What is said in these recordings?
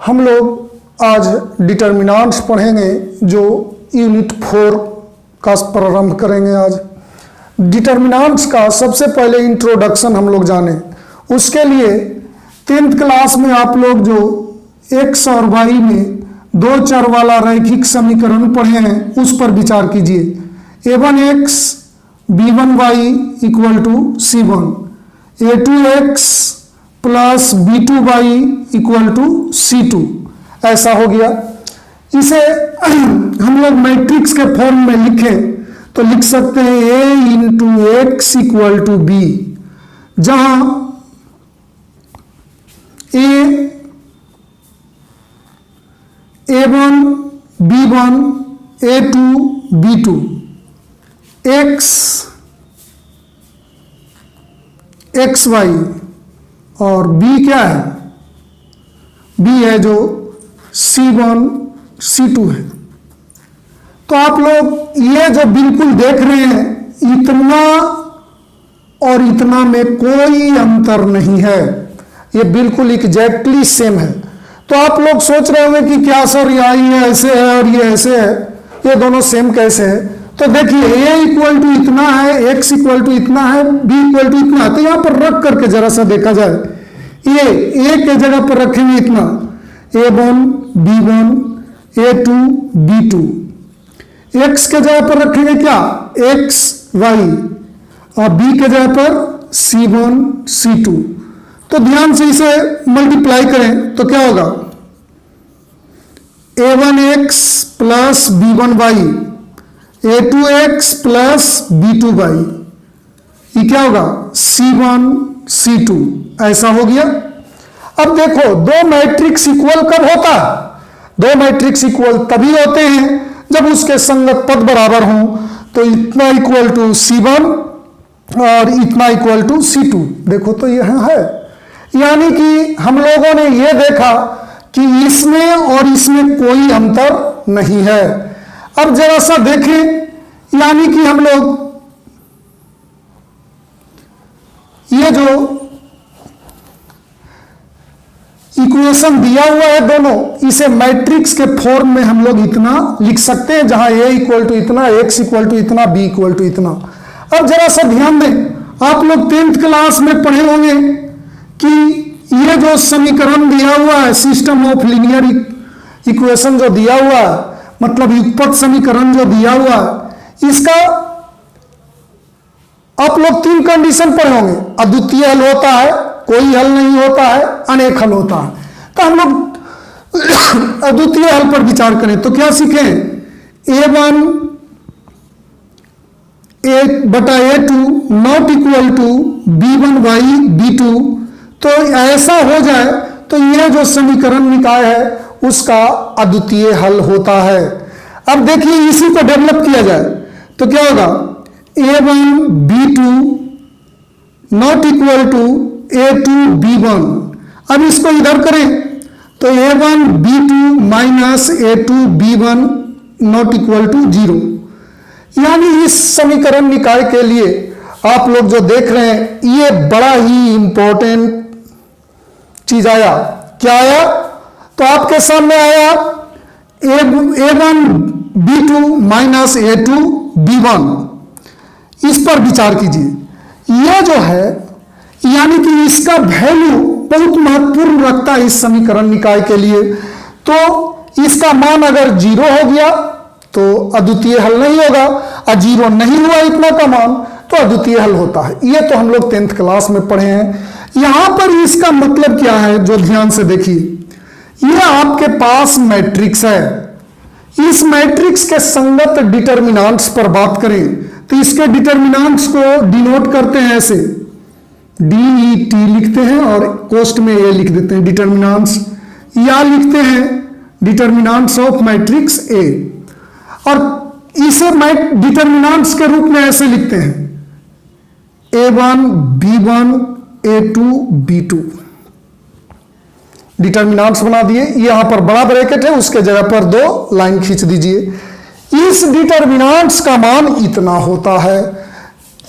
हम लोग आज डिटर्मिनेंट्स पढ़ेंगे जो यूनिट 4 का प्रारंभ करेंगे। आज डिटर्मिनेंट्स का सबसे पहले इंट्रोडक्शन हम लोग जाने, उसके लिए 10th क्लास में आप लोग जो x और y में दो चर वाला रैखिक समीकरण पढ़े हैं उस पर विचार कीजिए। a1x b1y equal to c1, a2x plus b2y equal to c2, ऐसा हो गया। इसे हम लोग मैट्रिक्स के फॉर्म में लिखें तो लिख सकते हैं a into X equal to B, जहां a1 b1 a2 b2, x xy और b क्या है, b है जो c1 c2 है। तो आप लोग ये जो बिल्कुल देख रहे हैं, इतना और इतना में कोई अंतर नहीं है, ये बिल्कुल एग्जैक्टली सेम है। तो आप लोग सोच रहे होंगे कि क्या सर ये ऐसे है और ये ऐसे है, ये दोनों सेम कैसे है? तो देखिए a इक्वल टू इतना है, x इक्वल टू इतना है, b इक्वल टू इतना है। तो यहां पर रख करके जरा सा देखा जाए, ये a के जगह पर रखेंगे इतना, a1 b1 a2 b2, x के जगह पर रखेंगे क्या, x y, और b के जगह पर c1 c2। तो ध्यान से इसे मल्टीप्लाई करें तो क्या होगा, a1x plus b1y a2x plus b2y, ये क्या होगा c1 c2, ऐसा हो गया। अब देखो दो मैट्रिक्स इक्वल कब होता है? दो मैट्रिक्स इक्वल तभी होते हैं जब उसके संगत पद बराबर हों। तो इतना इक्वल टू c1 और इतना इक्वल टू c2। देखो तो यह है, यानी कि हम लोगों ने यह देखा कि इसमें और इसमें कोई अंतर नहीं है। अब जरा सा देखें, यानी कि हम लोग ये जो इक्वेशन दिया हुआ है दोनों, इसे मैट्रिक्स के फॉर्म में हम लोग इतना लिख सकते हैं, जहां a इक्वल टू इतना, x इक्वल टू इतना, b इक्वल टू इतना। अब जरा सा ध्यान दें, आप लोग 10th क्लास में पढ़े होंगे कि ये जो समीकरण दिया हुआ है, सिस्टम ऑफ लीनियर इक्वेशन जो दिया हुआ है, मतलब युगपत समीकरण जो दिया हुआ है, इसका आप लोग 3 कंडीशन पढ़े होंगे। अद्वितीय हल होता है, कोई हल नहीं होता है, अनेक हल होता है। तो हम लोग अद्वितीय हल पर विचार करें तो क्या सीखें, a1 बटा a2 not equal to b1y b2। तो ऐसा हो जाए तो यह जो समीकरण निकाय है उसका अद्वितीय हल होता है। अब देखिए इसी को डेवलप किया जाए तो क्या होगा, a1 b2 not equal to a2 b1। अब इसको इधर करें तो a1 b2 minus a2 b1 not equal to 0। यानी इस समीकरण निकाय के लिए आप लोग जो देख रहे हैं, ये बड़ा ही इंपॉर्टेंट चीज आया। क्या आया? तो आपके सामने आया a1 b2 minus a2 b1। इस पर विचार कीजिए, यह जो है यानी कि इसका वैल्यू बहुत महत्वपूर्ण रखता है इस समीकरण निकाय के लिए। तो इसका मान अगर 0 हो गया तो अद्वितीय हल नहीं होगा, और 0 नहीं हुआ इतना का मान तो अद्वितीय हल होता है। ये तो हम लोग 10th क्लास में पढ़े हैं। यहां पर इसका मतलब क्या है, जो ध्यान से देखिए, यह आपके पास मैट्रिक्स है। इस मैट्रिक्स के संगत डिटर्मिनेंट्स पर बात करें तो इसके डिटर्मिनेंट्स को डिनोट करते हैं ऐसे, DET लिखते हैं और कोष्ठ में ये लिख देते हैं डिटर्मिनेंट्स, या लिखते हैं डिटर्मिनेंट्स ऑफ मैट्रिक्स A। और इसे डिटर्मिनेंट्स के रूप में ऐसे लिखते हैं a1 b1 a2 b2। Determinants बना दिए, यहां पर बड़ा ब्रैकेट है, उसके जगह पर 2 लाइन खींच दीजिए। इस डिटर्मिनेंट्स का मान इतना होता है,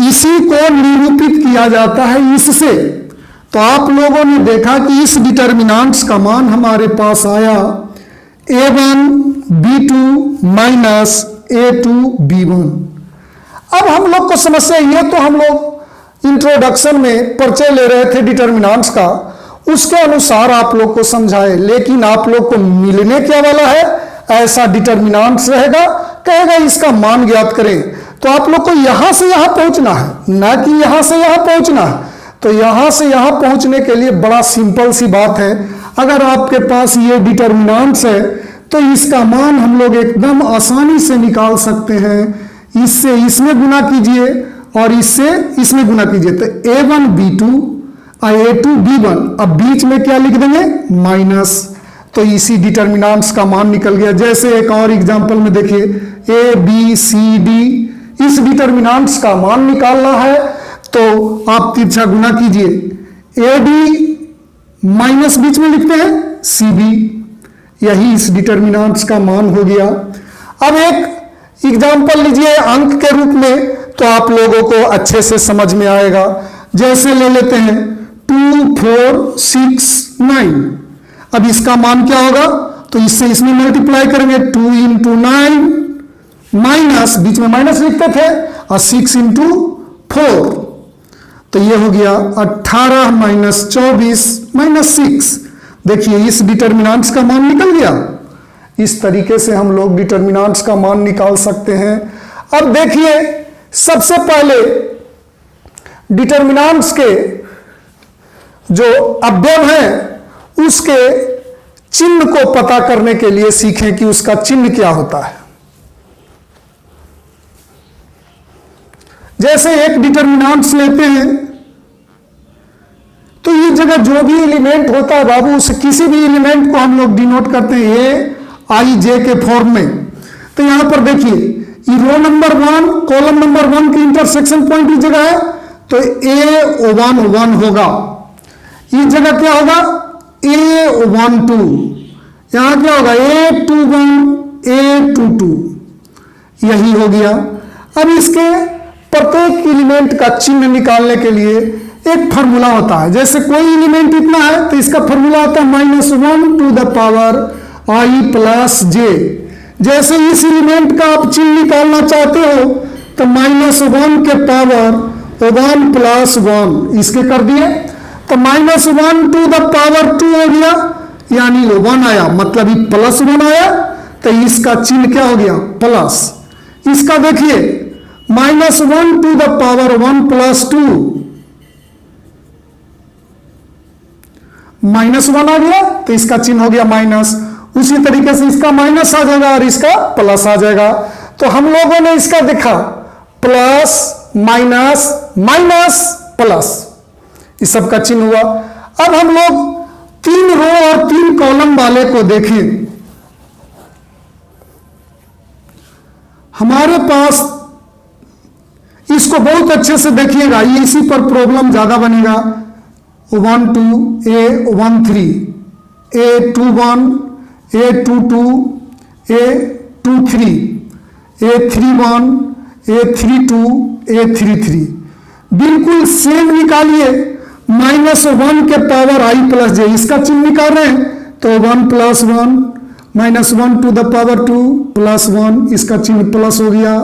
इसी को निरूपित किया जाता है इससे। तो आप लोगों ने देखा कि इस डिटर्मिनेंट्स का मान हमारे पास आया a1 b2 minus a2 b1। अब हम लोग को समस्या ये, तो हम लोग इंट्रोडक्शन में परिचय ले रहे थे डिटर्मिनेंट्स का, उसके अनुसार आप लोग को समझाए, लेकिन आप लोग को मिलने क्या वाला है, ऐसा डिटर्मिनेंट्स रहेगा, कहेगा इसका मान ज्ञात करें। तो आप लोग को यहां से यहां पहुंचना है, ना कि यहां से यहां पहुंचना है। तो यहां से यहां पहुंचने के लिए बड़ा सिंपल सी बात है, अगर आपके पास ये डिटर्मिनेंट्स है तो इसका मान हम लोग एकदम आसानी से निकाल सकते हैं। इससे इसमें गुना कीजिए और इससे इसमें गुना कीजिए, तो a1 b2 और a2 b1, अब बीच में क्या लिख देंगे, माइनस। तो इसी डिटर्मिनेंट्स का मान निकल गया। जैसे एक और एग्जांपल में देखिए, a b c d, इस डिटर्मिनेंट्स का मान निकालना है तो आप तिरछा गुना कीजिए, ad माइनस बीच में लिखते हैं cb, यही इस डिटर्मिनेंट्स का मान हो गया। अब एक एग्जांपल लीजिए अंक के रूप में, तो आप लोगों को अच्छे से समझ में आएगा। जैसे ले लेते हैं 2 4 6 9, अब इसका मान क्या होगा, तो इससे इसमें मल्टीप्लाई करेंगे, 2 इंटू 9 माइनस, बीच में माइनस लिखते थे, और 6 इंटू 4, तो ये हो गया 18 माइनस 24 माइनस 6। देखिए इस डिटर्मिनेंट्स का मान निकल गया। इस तरीके से हम लोग डिटर्मिनेंट्स का मान निकाल सकते हैं। अब देखिए सबसे पहले डिटर्मिनेंट्स के जो अवयव हैं उसके चिन्ह को पता करने के लिए सीखें कि उसका चिन्ह क्या होता है। जैसे एक डिटर्मिनेंट्स लेते हैं तो ये जगह जो भी एलिमेंट होता है बाबू, उस किसी भी एलिमेंट को हम लोग डिनोट करते हैं ए आई जे के फॉर्म में। तो यहां पर देखिए ये रो नंबर 1 कॉलम नंबर 1 की इंटरसेक्शन पॉइंट इस जगह है, तो A11 होगा। इस जगह क्या होगा, A12, यहां क्या होगा A21 A22, यही हो गया। अब इसके प्रत्येक एलिमेंट का चिन्ह निकालने के लिए एक फॉर्मूला होता है। जैसे कोई एलिमेंट इतना है तो इसका फॉर्मूला होता है -1 to the power i plus j. जैसे इस एलिमेंट का आप चिन्ह निकालना चाहते हो तो -1 के पावर 1 प्लस 1 इसके कर दिए, तो -1 टू द पावर 2 हो गया, यानी 1 आया, मतलब ये +1 आया, तो इसका चिन्ह क्या हो गया, प्लस। इसका देखिए -1 टू द पावर 1 प्लस 2, -1 आ गया, तो इसका चिन्ह हो गया माइनस। उसी तरीके से इसका माइनस आ जाएगा और इसका प्लस आ जाएगा। तो हम लोगों ने इसका देखा प्लस माइनस माइनस प्लस, इस सब का चिन्ह हुआ। अब हम लोग 3 रो और 3 कॉलम वाले को देखें। हमारे पास इसको बहुत अच्छे से देखिएगा, इसी पर प्रॉब्लम ज्यादा बनेगा। 1 2 A13 A21 A22 A23 A31 A32 A33, बिल्कुल सेम निकालिए। -1 के पावर i प्लस जे, इसका चिन्ह निकाल रहे हैं, तो 1 plus 1 -1 to the power 2 plus 1, इसका चिन्ह प्लस हो गया।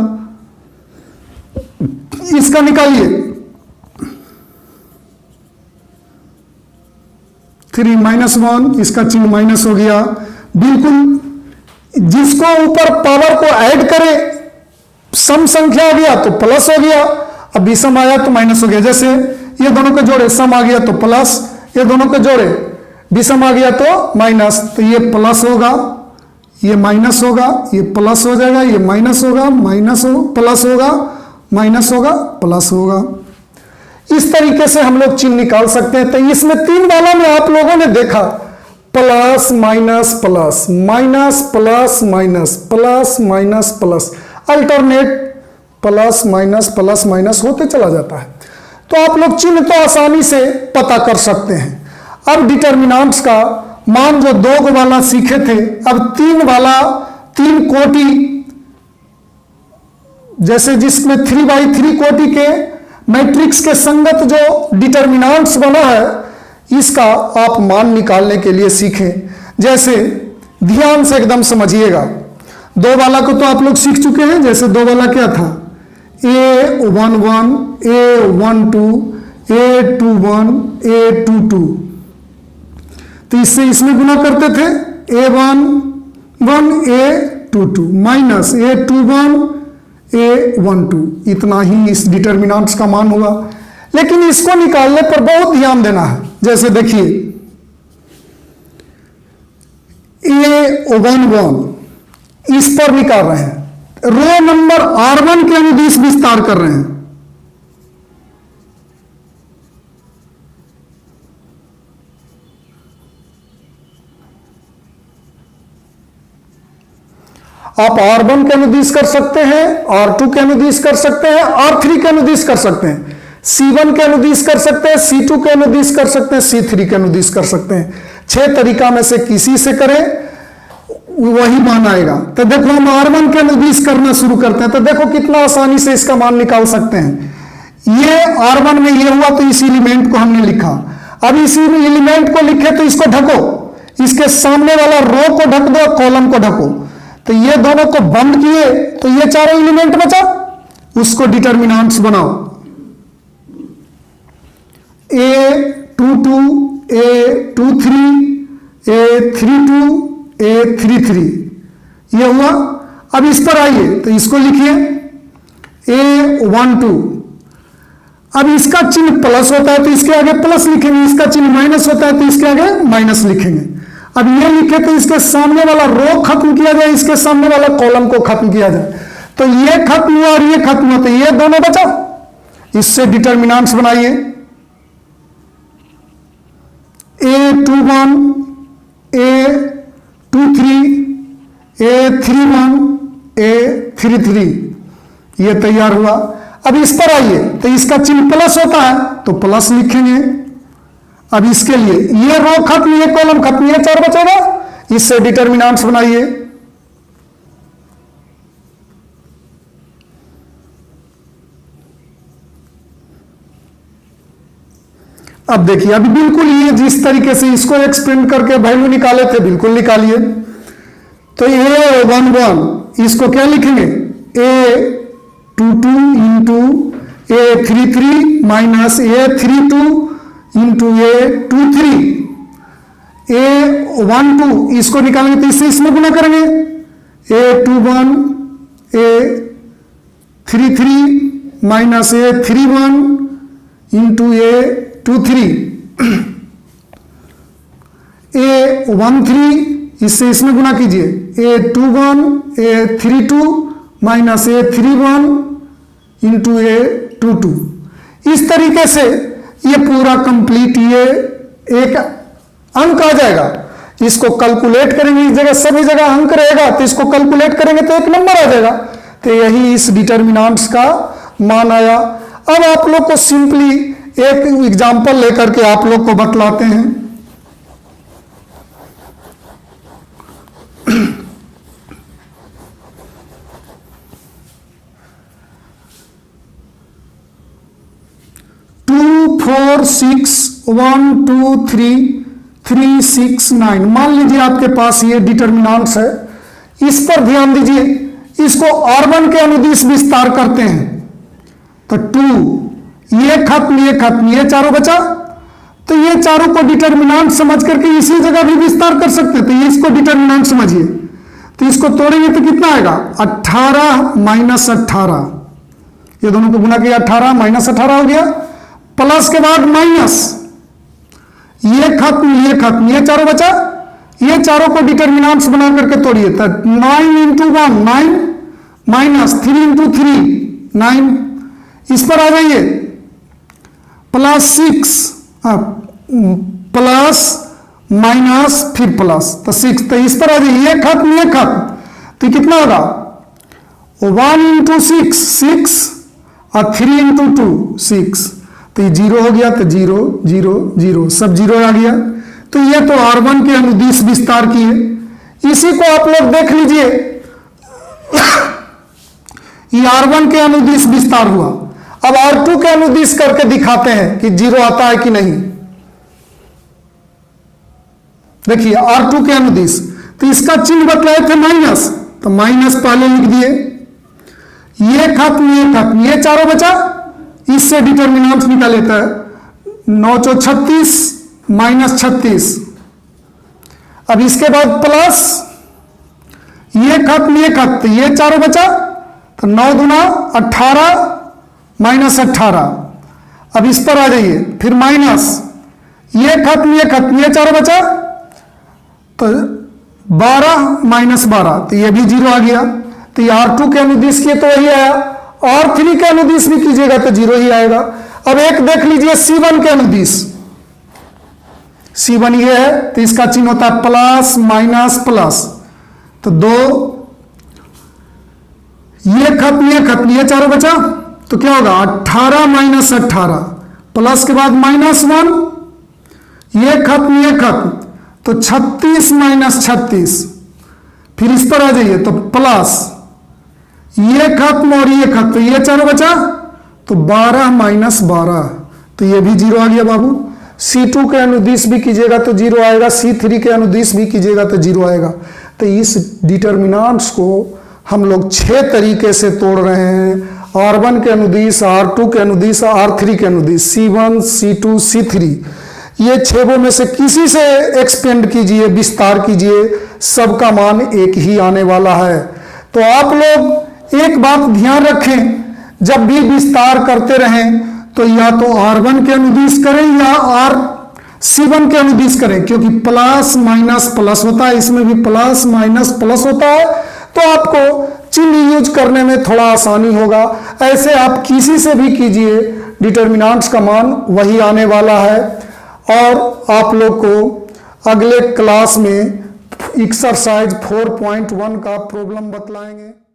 इसका निकालिए 3 -1, इसका चिन्ह माइनस हो गया। बिल्कुल जिसको ऊपर पावर को ऐड करें, सम संख्या आ गया तो प्लस हो गया, अब विषम आया तो माइनस हो गया। जैसे ये दोनों के जोड़े सम आ गया तो प्लस, ये दोनों के जोड़े विषम आ गया तो माइनस, तो ये प्लस होगा, ये माइनस होगा, ये प्लस हो जाएगा, ये माइनस होगा, माइनस हो प्लस होगा, माइनस होगा प्लस होगा। इस तरीके से हम लोग चिन्ह निकाल सकते हैं। तो इसमें 3 वाला में आप लोगों ने देखा plus minus plus minus plus minus plus minus plus, alternate plus minus होते चला जाता है। तो आप लोग चिन्ह तो आसानी से पता कर सकते हैं। अब डिटर्मिनेंट्स का मान जो 2 वाला सीखे थे, अब 3 वाला 3 कोटि, जैसे जिसमें 3 by 3 कोटि के मैट्रिक्स के संगत जो डिटर्मिनेंट्स बना है, इसका आप मान निकालने के लिए सीखें। जैसे ध्यान से एकदम समझिएगा, 2 वाला को तो आप लोग सीख चुके हैं। जैसे 2 वाला क्या था, A11, A12, A21, A22, तो इससे इसमें गुना करते थे, A11, A22 minus A21, A12, इतना ही इस डिटर्मिनेंट्स का मान हुआ। लेकिन इसको निकालने पर बहुत ध्यान देना है। जैसे देखिए A11 इस पर निकाल रहे हैं, रो नंबर R1 के अनुदिश विस्तार कर रहे हैं। आप R1 के अनुदिश कर सकते हैं, R2 के अनुदिश कर सकते हैं, R3 के अनुदिश कर सकते हैं, C1 के अनुदिश कर सकते हैं, C2 के अनुदिश कर सकते हैं, C3 के अनुदिश कर सकते हैं। 6 तरीका में से किसी से करें वही मान आएगा। तो देखो हम R1 के अनुदिश करना शुरू करते हैं, तो देखो कितना आसानी से इसका मान निकाल सकते हैं। ये R1 में ये हुआ तो इस एलिमेंट को हमने लिखा। अब इस एलिमेंट को लिखे तो इसको ढको, इसके सामने वाला रो को ढक दो, कॉलम को ढको। तो ये दोनों को बंद किए तो ये चारों एलिमेंट बचा, उसको डिटर्मिनेंट्स बनाओ। A22, A23, A32, A33 ये हुआ। अब इस पर आइए तो इसको लिखिए A12। अब इसका चिन्ह प्लस होता है तो इसके आगे प्लस लिखेंगे, इसका चिन्ह माइनस होता है तो इसके आगे माइनस लिखेंगे। अब ये लिखे तो इसके सामने वाला रो खत्म किया जाए, इसके सामने वाला कॉलम को खत्म किया जाए। तो ये खत्म हुआ और ये खत्म हुआ, तो ये दोनों बचा। इससे डिटर्मिनेंट्स बनाइए। A21, A23, A31, A33 ये तैयार हुआ। अब इस पर आइए तो इसका चिन्ह प्लस होता है तो प्लस लिखेंगे। अब इसके लिए ये रो खत्म, ये कॉलम खत्म, ये 4 बचेगा। इससे डिटर्मिनेंट्स बनाइए। अब देखिए, अभी बिल्कुल ये जिस तरीके से इसको एक्सपेंड करके वैल्यू निकाले थे बिल्कुल निकालिए। तो A11 इसको क्या लिखेंगे, A22 into A33 minus A32 into A23। A12 इसको निकालेंगे तो इससे इसमें गुना करेंगे, A21 A33 minus A31 into A23। A13 इससे इसमें गुना कीजिए, A21 A32 minus A31 into A22। इस तरीके से ये पूरा कंप्लीट ये एक अंक आ जाएगा। इसको कैलकुलेट करेंगे, इस जगह सभी जगह अंक रहेगा तो इसको कैलकुलेट करेंगे तो एक नंबर आ जाएगा। तो यही इस डिटर्मिनेंट्स का मान आया। अब आप लोग को सिंपली एक एग्जांपल लेकर के आप लोग को बतलाते हैं। टू 4 6 1 2 3 3 6 9 मान लीजिए आपके पास ये डिटर्मिनेंट्स है। इस पर ध्यान दीजिए, इसको R1 के अनुदिश विस्तार करते हैं तो 2 ये खत्म, ये खत्म, ये चारों बचा। तो ये चारों को डिटर्मिनेंट समझ करके इसी जगह भी विस्तार कर सकते हैं। तो ये इसको डिटर्मिनेंट समझिए, तो इसको तोड़ेंगे तो कितना आएगा, 18 माइनस 18। ये दोनों को गुना किया, 18 माइनस 18 हो गया। प्लस के बाद माइनस, ये खत्म, ये खत्म, ये चारों बचा। ये चारों को डिटर्मिनेंट्स बना करके तोड़िए तो 9 इंटू 1 9 माइनस 3 इंटू 3 9। इस पर आ जाइए, प्लस 6 प्लस माइनस फिर प्लस तो 6। तो इस पर आ जाइए, ये खत्म, ये खत्म, तो कितना होगा 1 इंटू 6 6 और 3 इंटू 2 6। तो ये 0 हो गया, तो 0 0 0 सब 0 आ गया। तो ये तो R1 के अनुदिश विस्तार किए। इसी को आप लोग देख लीजिए, ये R1 के अनुदिश विस्तार हुआ। अब R2 के अनुदिश करके दिखाते हैं कि 0 आता है कि नहीं। देखिए R2 के अनुदिश, तो इसका चिन्ह बतलाए थे माइनस, तो माइनस पहले लिख दिए, ये खत्म, ये चारों बचा, इससे डिटर्मिनेंट निकाल लेता है 9 × 36 -36। अब इसके बाद प्लस, ये खत्म, ये चारों बचा, तो 9 दूना 18 -18। अब इस पर आ जाइए, फिर माइनस, ये खत्म, ये चारों बचा, तो 12 -12, तो ये भी 0 आ गया। तो ये R2 के अनुदिश किए तो वही आया, R3 के अनुदिश भी कीजिएगा तो 0 ही आएगा। अब एक देख लीजिए C1 के अनुदिश, C1 ये है, तो इसका चिन्ह होता है प्लस माइनस प्लस, तो 2, ये खत्म, ये चारों बचा, तो क्या होगा 18 -18, प्लस के बाद -1, ये खत्म, तो 36 -36। फिर इस पर आ जाइए तो प्लस, ये खत्म और ये खत्म, तो ये चारों बचा, तो 12 -12, तो ये भी 0 आ गया बाबू। C2 के अनुदिश भी कीजिएगा तो 0 आएगा, C3 के अनुदिश भी कीजिएगा तो 0 आएगा। तो इस डिटर्मिनेंट्स को हम लोग 6 तरीके से तोड़ रहे हैं। R1 के अनुदिश, R2 के अनुदिश, R3 के अनुदिश, C1, C2, C3, ये 6 में से किसी से एक्सपेंड कीजिए, विस्तार कीजिए, सबका मान एक ही आने वाला है। तो आप लोग एक बात ध्यान रखें, जब भी विस्तार करते रहें तो या तो R1 के अनुदिश करें या C1 के अनुदिश करें, क्योंकि प्लस माइनस प्लस होता है, इसमें भी प्लस माइनस प्लस होता है, तो आपको चिन्ह यूज करने में थोड़ा आसानी होगा। ऐसे आप किसी से भी कीजिए, डिटर्मिनेंट्स का मान वही आने वाला है। और आप लोग को अगले क्लास में एक्सरसाइज 4.1 का प्रॉब्लम बतलाएंगे।